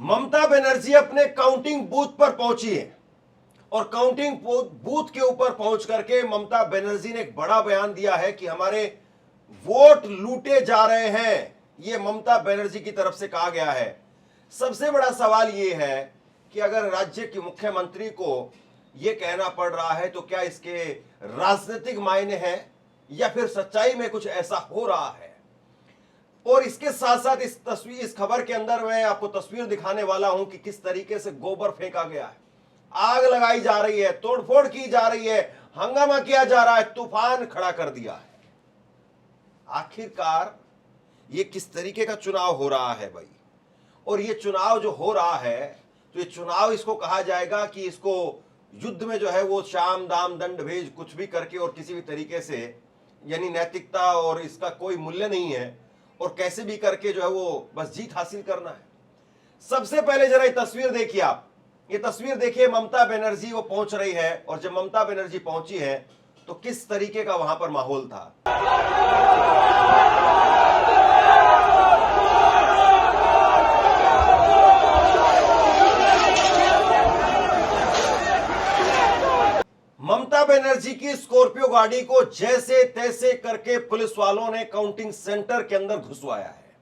ममता बनर्जी अपने counting booth पर पहुंची है और काउंटिंग बूथ के ऊपर पहुंच करके ममता बनर्जी ने एक बड़ा बयान दिया है कि हमारे वोट लूटे जा रहे हैं। यह ममता बनर्जी की तरफ से कहा गया है। सबसे बड़ा सवाल यह है कि अगर राज्य के मुख्यमंत्री को यह कहना पड़ रहा है तो क्या इसके राजनीतिक मायने हैं या फिर सच्चाई में कुछ ऐसा हो रहा है। और इसके साथ साथ इस खबर के अंदर मैं आपको तस्वीर दिखाने वाला हूं कि किस तरीके से गोबर फेंका गया है, आग लगाई जा रही है, तोड़फोड़ की जा रही है, हंगामा किया जा रहा है, तूफान खड़ा कर दिया है। आखिरकार ये किस तरीके का चुनाव हो रहा है भाई। और ये चुनाव जो हो रहा है तो ये चुनाव इसको कहा जाएगा कि इसको युद्ध में जो है वो शाम दाम दंड भेज कुछ भी करके और किसी भी तरीके से, यानी नैतिकता और इसका कोई मूल्य नहीं है और कैसे भी करके जो है वो बस जीत हासिल करना है। सबसे पहले जरा ये तस्वीर देखिए आप, ये तस्वीर देखिए, ममता बनर्जी वो पहुंच रही है और जब ममता बनर्जी पहुंची है तो किस तरीके का वहां पर माहौल था। ममता बनर्जी की स्कॉर्पियो गाड़ी को जैसे तैसे करके पुलिस वालों ने काउंटिंग सेंटर के अंदर घुसवाया है।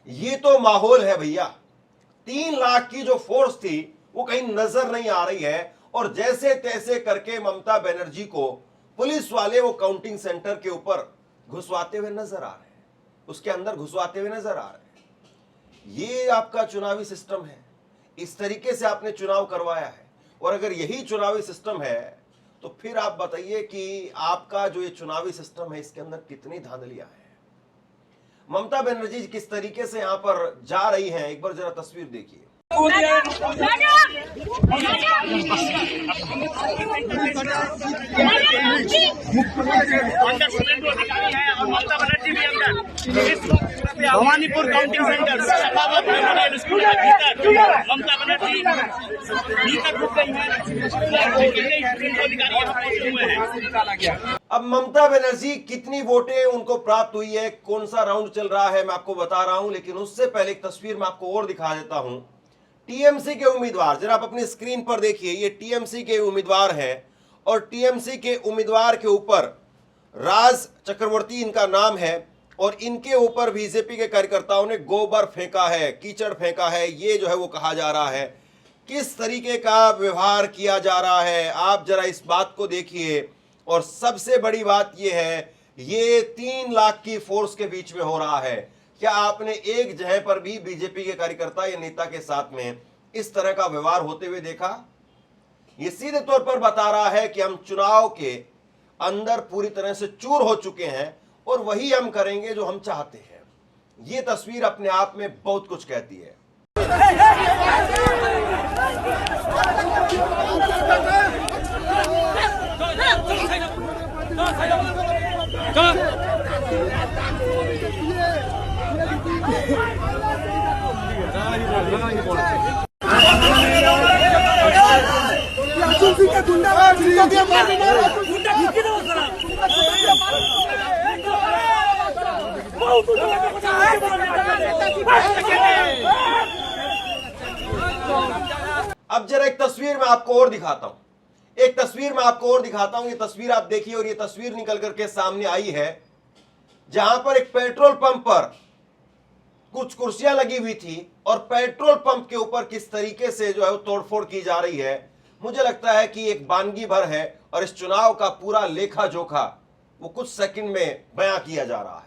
ये तो माहौल है भैया। 3 लाख की जो फोर्स थी वो कहीं नजर नहीं आ रही है और जैसे तैसे करके ममता बनर्जी को पुलिस वाले वो काउंटिंग सेंटर के ऊपर घुसवाते हुए नजर आ रहे हैं, उसके अंदर घुसवाते हुए नजर आ रहे हैं। ये आपका चुनावी सिस्टम है, इस तरीके से आपने चुनाव करवाया है। और अगर यही चुनावी सिस्टम है तो फिर आप बताइए कि आपका जो ये चुनावी सिस्टम है इसके अंदर कितनी धांधलियां हैं। ममता बनर्जी किस तरीके से यहां पर जा रही हैं, एक बार जरा तस्वीर देखिए। Bhabanipur counting centre Sakhawat memorial school के भीतर ममता बनर्जी भीतर घुस गई है। अब ममता बनर्जी कितनी वोटें उनको प्राप्त हुई है, कौन सा राउंड चल रहा है, मैं आपको बता रहा हूं। लेकिन उससे पहले एक तस्वीर मैं आपको और दिखा देता हूं। टीएमसी के उम्मीदवार जरा आप अपनी स्क्रीन पर देखिए, ये टीएमसी के उम्मीदवार हैं और टीएमसी के उम्मीदवार के ऊपर राज चक्रवर्ती इनका नाम है और इनके ऊपर बीजेपी के कार्यकर्ताओं ने गोबर फेंका है, कीचड़ फेंका है। ये जो है वो कहा जा रहा है किस तरीके का व्यवहार किया जा रहा है, आप जरा इस बात को देखिए। और सबसे बड़ी बात यह है, ये 3 लाख की फोर्स के बीच में हो रहा है। क्या आपने एक जगह पर भी बीजेपी के कार्यकर्ता या नेता के साथ में इस तरह का व्यवहार होते हुए देखा? ये सीधे तौर पर बता रहा है कि हम चुनाव के अंदर पूरी तरह से चूर हो चुके हैं और वही हम करेंगे जो हम चाहते हैं। ये तस्वीर अपने आप में बहुत कुछ कहती है। अब जरा एक तस्वीर मैं आपको और दिखाता हूं, ये तस्वीर आप देखिए। और ये तस्वीर निकल करके सामने आई है जहां पर एक पेट्रोल पंप पर कुछ कुर्सियां लगी हुई थी और पेट्रोल पंप के ऊपर किस तरीके से जो है वो तोड़फोड़ की जा रही है। मुझे लगता है कि एक वानगी भर है और इस चुनाव का पूरा लेखा जोखा वो कुछ सेकंड में बयां किया जा रहा है।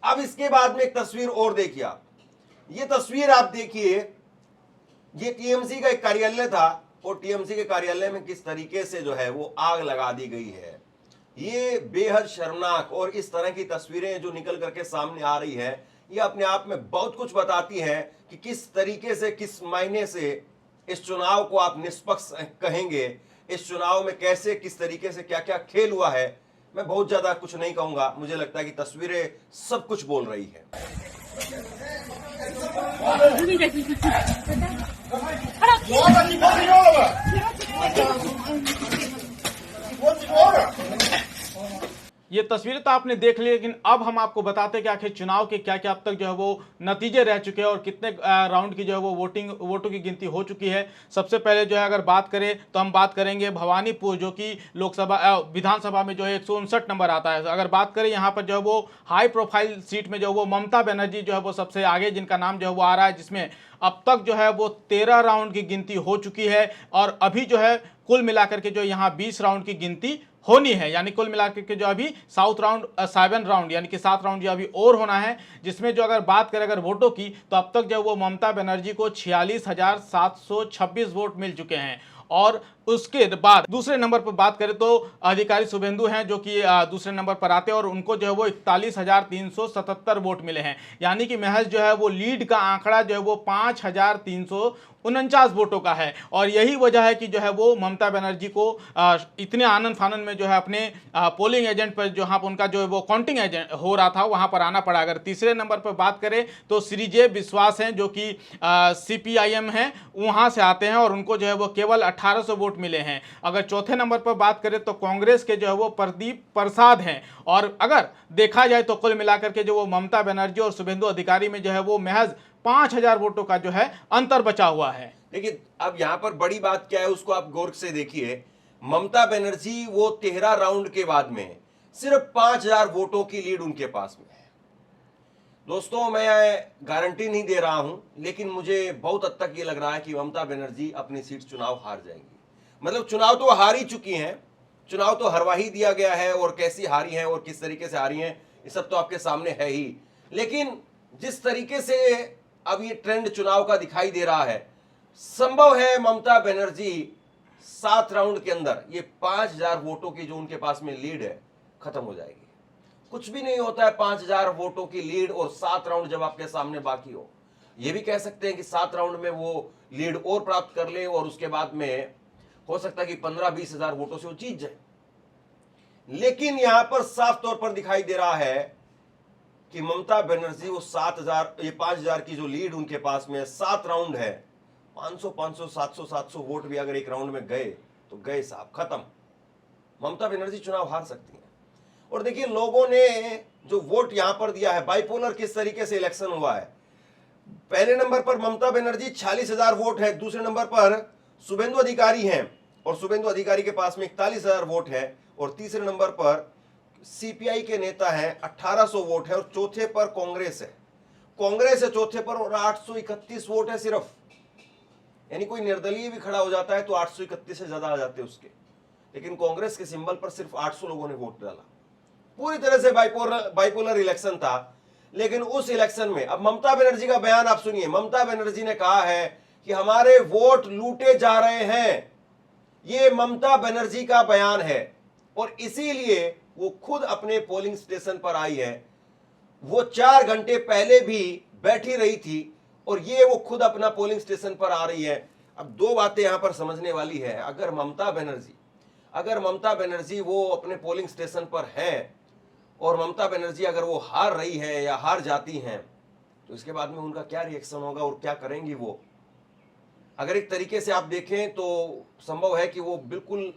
अब इसके बाद में एक तस्वीर और देखिए आप, ये तस्वीर आप देखिए, ये टीएमसी का एक कार्यालय था और टीएमसी के कार्यालय में किस तरीके से जो है वो आग लगा दी गई है। ये बेहद शर्मनाक, और इस तरह की तस्वीरें जो निकल करके सामने आ रही है, ये अपने आप में बहुत कुछ बताती है कि किस तरीके से, किस मायने से इस चुनाव को आप निष्पक्ष कहेंगे, इस चुनाव में कैसे, किस तरीके से क्या क्या खेल हुआ है। मैं बहुत ज्यादा कुछ नहीं कहूंगा, मुझे लगता है कि तस्वीरें सब कुछ बोल रही है। ये तस्वीरें तो आपने देख ली, लेकिन अब हम आपको बताते हैं कि आखिर चुनाव के क्या क्या अब तक जो है वो नतीजे रह चुके हैं और कितने राउंड की जो है वो वोटों की गिनती हो चुकी है। सबसे पहले जो है अगर बात करें तो हम बात करेंगे भवानीपुर, जो कि लोकसभा विधानसभा में जो है 159 नंबर आता है। अगर बात करें यहाँ पर जो है वो हाई प्रोफाइल सीट में जो है वो ममता बनर्जी जो है वो सबसे आगे, जिनका नाम जो है वो आ रहा है, जिसमें अब तक जो है वो 13 राउंड की गिनती हो चुकी है और अभी जो है कुल मिलाकर के जो यहाँ 20 राउंड की गिनती होनी है। यानी कुल मिलाकर के जो अभी 7 राउंड यानी कि 7 राउंड जो अभी और होना है, जिसमें जो अगर बात करें अगर वोटों की, तो अब तक जो वो ममता बनर्जी को 46,726 वोट मिल चुके हैं। और उसके बाद दूसरे नंबर पर बात करें तो अधिकारी शुभेंदु हैं, जो कि दूसरे नंबर पर आते हैं और उनको जो है वो 41,377 वोट मिले हैं। यानी कि महज जो है वो लीड का आंकड़ा जो है वो 5,349 वोटों का है। और यही वजह है कि जो है वो ममता बनर्जी को इतने आनंद फानन में जो है अपने पोलिंग एजेंट पर, जहां पर उनका जो है वो काउंटिंग एजेंट हो रहा था, वहां पर आना पड़ा। अगर तीसरे नंबर पर बात करें तो श्री जे विश्वास हैं, जो कि CPIM हैं, वहां से आते हैं और उनको जो है वो केवल 1800 वोट मिले हैं। अगर चौथे नंबर पर बात करें तो कांग्रेस के जो है वो प्रदीप प्रसाद हैं। और अगर देखा जाए तो कुल मिलाकर के जो वो ममता बनर्जी और शुभेंदु अधिकारी में जो है वो महज 5,000 वोटों का जो है अंतर बचा हुआ है। देखिए, अब यहां पर बड़ी बात क्या है उसको आप गौर से देखिए। ममता बनर्जी वो 13 राउंड के बाद में सिर्फ 5,000 वोटों की लीड उनके पास में है। दोस्तों, मैं गारंटी नहीं दे रहा हूं, लेकिन मुझे बहुत हद तक ये लग रहा है कि ममता बनर्जी अपनी सीट चुनाव हार जाएंगी। मतलब चुनाव तो हार ही चुकी हैं, चुनाव तो हरवा ही दिया गया है, और कैसी हारी हैं और किस तरीके से हारी हैं ये सब तो आपके सामने है ही। लेकिन जिस तरीके से अब ये ट्रेंड चुनाव का दिखाई दे रहा है, संभव है ममता बनर्जी 7 राउंड के अंदर ये 5,000 वोटों की जो उनके पास में लीड है खत्म हो जाएगी। कुछ भी नहीं होता है 5,000 वोटों की लीड और 7 राउंड जब आपके सामने बाकी हो। ये भी कह सकते हैं कि 7 राउंड में वो लीड और प्राप्त कर ले और उसके बाद में हो सकता है कि 15-20 हजार वोटों से वो जीत जाए। लेकिन यहां पर साफ तौर पर दिखाई दे रहा है कि ममता बनर्जी वो 5,000 की जो लीड उनके पास में 7 राउंड है, 500, 700 वोट भी अगर एक राउंड में गए तो गए साहब, खत्म। ममता बनर्जी चुनाव हार सकती है। और देखिए, लोगों ने जो वोट यहां पर दिया है, बाइपोलर किस तरीके से इलेक्शन हुआ है। पहले नंबर पर ममता बनर्जी 46,000 वोट है, दूसरे नंबर पर शुभेंदु अधिकारी हैं और शुभेंदु अधिकारी के पास में 41,000 वोट है, और तीसरे नंबर पर CPI के नेता हैं 1800 वोट है, और चौथे पर कांग्रेस है। कांग्रेस है चौथे पर और 831 वोट है सिर्फ। यानी कोई निर्दलीय भी खड़ा हो जाता है तो 831 से ज्यादा आ जाते हैं उसके, लेकिन कांग्रेस के सिंबल पर सिर्फ 800 लोगों ने वोट डाला। पूरी तरह से बाइपोलर इलेक्शन था। लेकिन उस इलेक्शन में अब ममता बनर्जी का बयान आप सुनिए। ममता बनर्जी ने कहा है कि हमारे वोट लूटे जा रहे हैं। ये ममता बनर्जी का बयान है, और इसीलिए वो खुद अपने पोलिंग स्टेशन पर आई है। वो 4 घंटे पहले भी बैठी रही थी और ये वो खुद अपना पोलिंग स्टेशन पर आ रही है। अब 2 बातें यहां पर समझने वाली है। अगर ममता बनर्जी वो अपने पोलिंग स्टेशन पर है और ममता बनर्जी अगर वो हार रही है या हार जाती हैं, तो इसके बाद में उनका क्या रिएक्शन होगा और क्या करेंगी वो। अगर एक तरीके से आप देखें तो संभव है कि वो बिल्कुल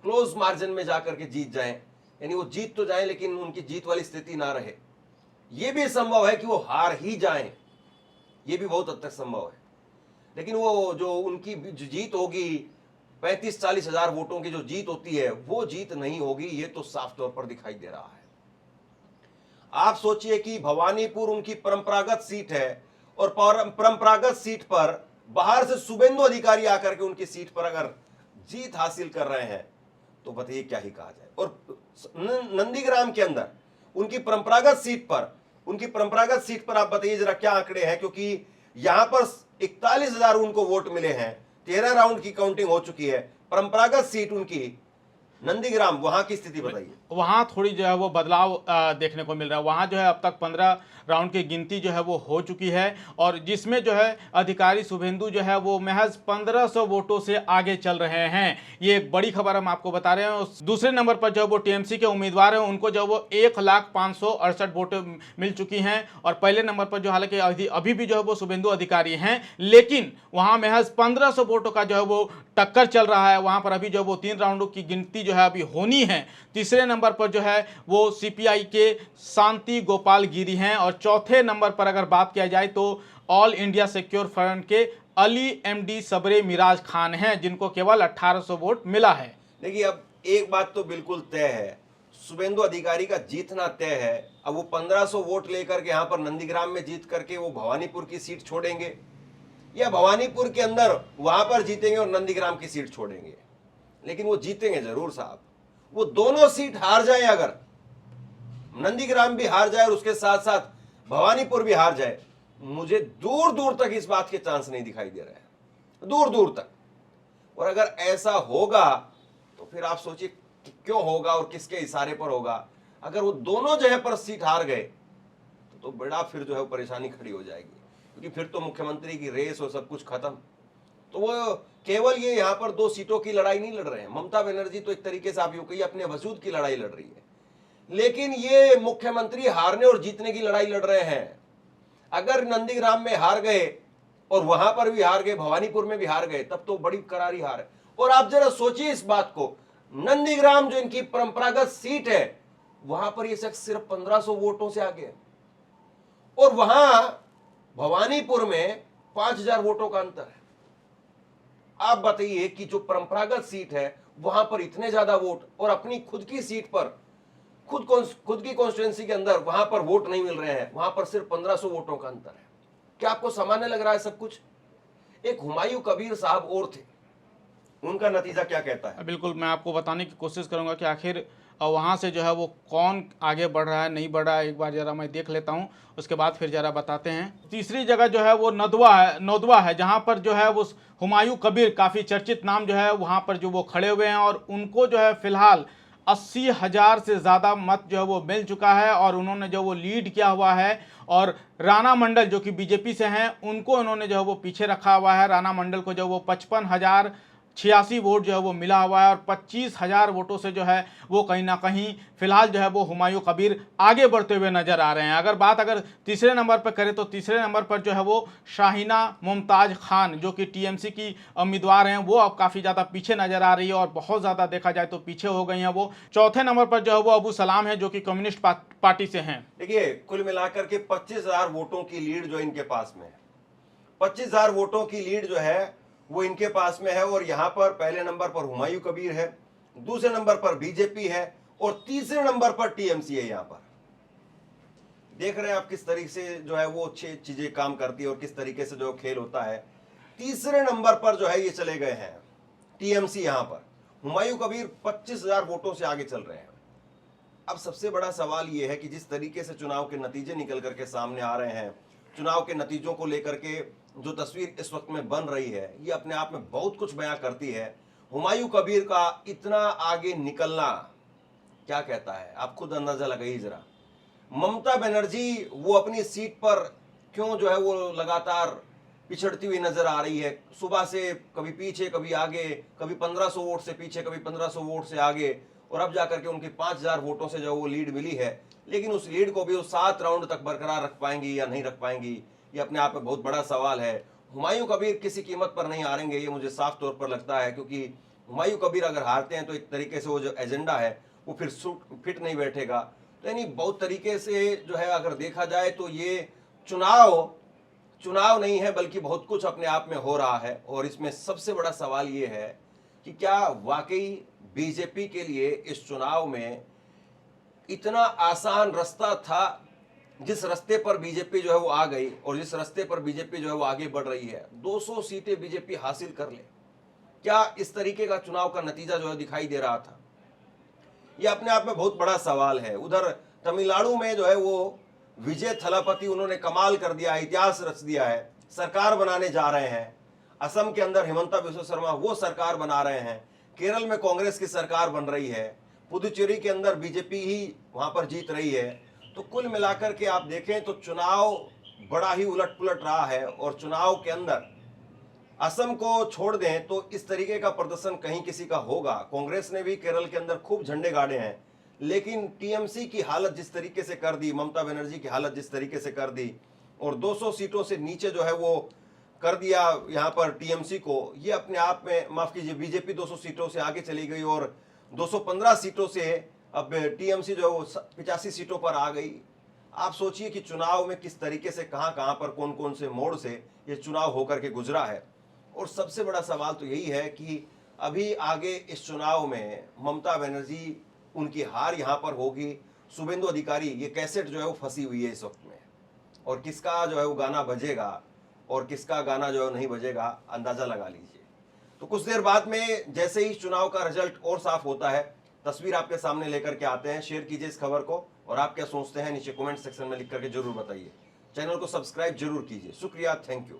क्लोज मार्जिन में जाकर के जीत जाएं, यानी वो जीत तो जाएं लेकिन उनकी जीत वाली स्थिति ना रहे। ये भी संभव है कि वो हार ही जाएं, ये भी बहुत हद तक संभव है। लेकिन वो जो उनकी जीत होगी 35-40 हजार वोटों की जो जीत होती है, वो जीत नहीं होगी, ये तो साफ तौर पर दिखाई दे रहा है। आप सोचिए कि भवानीपुर उनकी परंपरागत सीट है, और परंपरागत सीट पर बाहर से शुभेंदु अधिकारी आकर के उनकी सीट पर अगर जीत हासिल कर रहे हैं तो बताइए क्या ही कहा जाए। और नंदीग्राम के अंदर उनकी परंपरागत सीट पर उनकी परंपरागत सीट पर आप बताइए जरा क्या आंकड़े हैं, क्योंकि यहां पर 41,000 उनको वोट मिले हैं, 13 राउंड की काउंटिंग हो चुकी है। परंपरागत सीट उनकी नंदीग्राम, वहां की स्थिति बताइए। वहाँ थोड़ी जो है वो बदलाव देखने को मिल रहा है। वहाँ जो है अब तक 15 राउंड की गिनती जो है वो हो चुकी है, और जिसमें जो है अधिकारी शुभेंदु जो है वो महज 1500 वोटों से आगे चल रहे हैं। ये एक बड़ी खबर हम आपको बता रहे हैं। दूसरे नंबर पर जो है वो टीएमसी के उम्मीदवार हैं, उनको जो है वो 1,05,68 वोटें मिल चुकी हैं, और पहले नंबर पर जो हालांकि अभी भी जो है वो शुभेंदु अधिकारी हैं, लेकिन वहाँ महज 1500 वोटों का जो है वो टक्कर चल रहा है। वहाँ पर अभी जो है वो 3 राउंडों की गिनती जो है अभी होनी है। तीसरे नंबर पर जो है वो सीपीआई के शांति गोपाल गिरी हैं, और चौथे नंबर पर अगर बात किया जाए तो ऑल इंडिया सिक्योर फ्रंट के अली एमडी सबरे मिराज खान हैं, जिनको केवल 1800 वोट मिला है। देखिए, अब एक बात तो बिल्कुल तय है, शुभेंदु अधिकारी का जीतना तय है। अब वो 1500 वोट लेकर के यहाँ पर नंदीग्राम में जीत करके वो भवानीपुर की सीट छोड़ेंगे, या भवानीपुर के अंदर वहां पर जीतेंगे और नंदीग्राम की सीट छोड़ेंगे। लेकिन वो जीतेंगे जरूर साहब। वो दोनों सीट हार जाए, अगर नंदीग्राम भी हार जाए और उसके साथ साथ भवानीपुर भी हार जाए, मुझे दूर दूर तक इस बात के चांस नहीं दिखाई दे रहे हैं, दूर दूर तक। और अगर ऐसा होगा तो फिर आप सोचिए कि क्यों होगा और किसके इशारे पर होगा। अगर वो दोनों जगह पर सीट हार गए तो बड़ा फिर जो है वो परेशानी खड़ी हो जाएगी, क्योंकि फिर तो मुख्यमंत्री की रेस और सब कुछ खत्म। तो वो केवल ये यहाँ पर 2 सीटों की लड़ाई नहीं लड़ रहे हैं। ममता बनर्जी तो एक तरीके से आप यूं कहिए अपने वजूद की लड़ाई लड़ रही है, लेकिन ये मुख्यमंत्री हारने और जीतने की लड़ाई लड़ रहे हैं। अगर नंदीग्राम में हार गए और वहां पर भी हार गए, भवानीपुर में भी हार गए, तब तो बड़ी करारी हार है। और आप जरा सोचिए इस बात को, नंदीग्राम जो इनकी परंपरागत सीट है, वहां पर ये शख्स सिर्फ 1500 वोटों से आगे है, और वहां भवानीपुर में 5000 वोटों का अंतर है। आप बताइए कि जो परंपरागत सीट है वहां पर इतने ज्यादा वोट, और अपनी खुद की सीट पर खुद की कॉन्स्टिट्यूएंसी के अंदर वहां पर वोट नहीं मिल रहे हैं, वहां पर सिर्फ 1500 वोटों का अंतर है। क्या आपको सामान्य लग रहा है सब कुछ? एक हुमायूं कबीर साहब और थे, उनका नतीजा क्या कहता है? बिल्कुल, मैं आपको बताने की कोशिश करूंगा कि आखिर वहाँ से जो है वो कौन आगे बढ़ रहा है, नहीं बढ़ रहा है। एक बार जरा मैं देख लेता हूँ, उसके बाद फिर जरा बताते हैं। तीसरी जगह जो है वो नौदवा है, जहाँ पर जो है वो हुमायूं कबीर, काफ़ी चर्चित नाम जो है वहाँ पर जो वो खड़े हुए हैं, और उनको जो है फिलहाल 80,000 से ज़्यादा मत जो है वो मिल चुका है, और उन्होंने जो वो लीड किया हुआ है। और राणा मंडल जो कि बीजेपी से हैं, उनको उन्होंने जो है वो पीछे रखा हुआ है। राणा मंडल को जो वो 55,086 वोट जो है वो मिला हुआ है, और 25,000 वोटों से जो है वो कहीं ना कहीं फिलहाल जो है वो हुमायूं कबीर आगे बढ़ते हुए नजर आ रहे हैं। अगर तीसरे नंबर पर करें तो तीसरे नंबर पर जो है वो शाहीना मुमताज खान, जो कि टीएमसी की उम्मीदवार हैं, वो अब काफ़ी ज़्यादा पीछे नजर आ रही है, और बहुत ज़्यादा देखा जाए तो पीछे हो गई हैं वो। चौथे नंबर पर जो है वो अबू सलाम है, जो कि कम्युनिस्ट पार्टी से हैं। देखिए, कुल मिलाकर के 25,000 वोटों की लीड जो इनके पास में है, 25,000 वोटों की लीड जो है वो इनके पास में है। और यहां पर पहले नंबर पर हुमायूं कबीर है, दूसरे नंबर पर बीजेपी है, और तीसरे नंबर पर टीएमसी है। यहां पर देख रहे हैं आप किस तरीके से जो है वो अच्छी चीजें काम करती है और किस तरीके से जो खेल होता है। तीसरे नंबर पर जो है ये चले गए हैं टीएमसी। यहां पर हुमायूं कबीर 25,000 वोटों से आगे चल रहे हैं। अब सबसे बड़ा सवाल ये है कि जिस तरीके से चुनाव के नतीजे निकल करके सामने आ रहे हैं, चुनाव के नतीजों को लेकर के जो तस्वीर इस वक्त में बन रही है, ये अपने आप में बहुत कुछ बयां करती है। हुमायूं कबीर का इतना आगे निकलना क्या कहता है, आप खुद अंदाजा लगाइए जरा। ममता बनर्जी वो अपनी सीट पर क्यों जो है वो लगातार पिछड़ती हुई नजर आ रही है, सुबह से कभी पीछे कभी आगे, कभी 1500 वोट से पीछे, कभी 1500 वोट से आगे, और अब जाकर के उनके 5,000 वोटों से जो वो लीड मिली है। लेकिन उस लीड को भी वो 7 राउंड तक बरकरार रख पाएंगी या नहीं रख पाएंगी, ये अपने आप में बहुत बड़ा सवाल है। हुमायूं कबीर किसी कीमत पर नहीं हारेंगे, ये मुझे साफ तौर पर लगता है, क्योंकि हुमायूं कबीर अगर हारते हैं तो एक तरीके से वो जो एजेंडा है वो फिर फिट नहीं बैठेगा। तो यानी बहुत तरीके से जो है अगर देखा जाए तो ये चुनाव नहीं है, बल्कि बहुत कुछ अपने आप में हो रहा है। और इसमें सबसे बड़ा सवाल ये है कि क्या वाकई बीजेपी के लिए इस चुनाव में इतना आसान रास्ता था, जिस रास्ते पर बीजेपी जो है वो आ गई और जिस रास्ते पर बीजेपी जो है वो आगे बढ़ रही है, 200 सीटें बीजेपी हासिल कर ले, क्या इस तरीके का चुनाव का नतीजा जो है दिखाई दे रहा था? ये अपने आप में बहुत बड़ा सवाल है। उधर तमिलनाडु में जो है वो विजय थलापति उन्होंने कमाल कर दिया, इतिहास रच दिया है, सरकार बनाने जा रहे हैं। असम के अंदर हिमंता बिस्वा शर्मा वो सरकार बना रहे हैं, केरल में कांग्रेस की सरकार बन रही है, पुदुचेरी के अंदर बीजेपी ही वहां पर जीत रही है। तो कुल मिलाकर के आप देखें तो चुनाव बड़ा ही उलट पुलट रहा है। और चुनाव के अंदर असम को छोड़ दें तो इस तरीके का प्रदर्शन कहीं किसी का होगा। कांग्रेस ने भी केरल के अंदर खूब झंडे गाड़े हैं, लेकिन टीएमसी की हालत जिस तरीके से कर दी, ममता बनर्जी की हालत जिस तरीके से कर दी और 200 सीटों से नीचे जो है वो कर दिया यहाँ पर टीएमसी को, ये अपने आप में, माफ कीजिए, बीजेपी 200 सीटों से आगे चली गई और 215 सीटों से अब टीएमसी जो है वो 85 सीटों पर आ गई। आप सोचिए कि चुनाव में किस तरीके से कहां पर कौन कौन से मोड़ से ये चुनाव होकर के गुजरा है। और सबसे बड़ा सवाल तो यही है कि अभी आगे इस चुनाव में ममता बनर्जी, उनकी हार यहाँ पर होगी, शुभेंदु अधिकारी, ये कैसेट जो है वो फंसी हुई है इस वक्त में, और किसका जो है वो गाना बजेगा और किसका गाना जो है नहीं बजेगा, अंदाजा लगा लीजिए। तो कुछ देर बाद में जैसे ही चुनाव का रिजल्ट और साफ होता है, तस्वीर आपके सामने लेकर के आते हैं। शेयर कीजिए इस खबर को और आप क्या सोचते हैं नीचे कमेंट सेक्शन में लिख करके जरूर बताइए। चैनल को सब्सक्राइब जरूर कीजिए। शुक्रिया, थैंक यू।